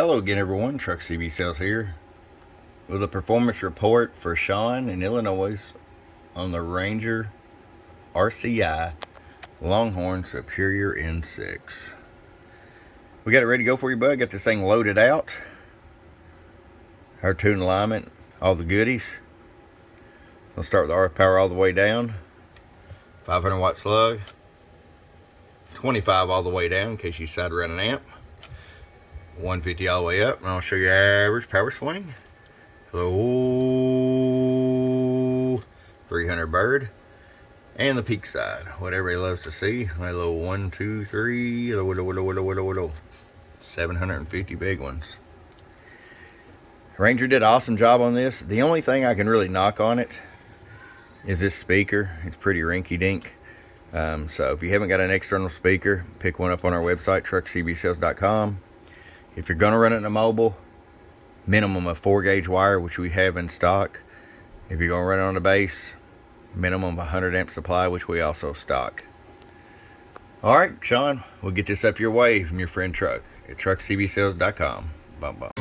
Hello again, everyone. Truck CB Sales here with a performance report for Shaun in Illinois on the Ranger RCI Longhorn Superior N6. We got it ready to go for you, bud. Got this thing loaded out. Our tune alignment, all the goodies. We'll start with the RF power all the way down. 500 watt slug. 25 all the way down in case you decide to run an amp. 150 all the way up, and I'll show you average power swing. So 300 bird, and the peak side, what everybody loves to see. My little 1, 2, 3, 750 big ones. Ranger did an awesome job on this. The only thing I can really knock on it is this speaker. It's pretty rinky-dink. So if you haven't got an external speaker, pick one up on our website, truckcbsales.com. If you're going to run it in a mobile, minimum of 4-gauge wire, which we have in stock. If you're going to run it on the base, minimum of 100 amp supply, which we also stock. All right, Shaun, we'll get this up your way from your friend Truck at truckcbsales.com. Bye-bye.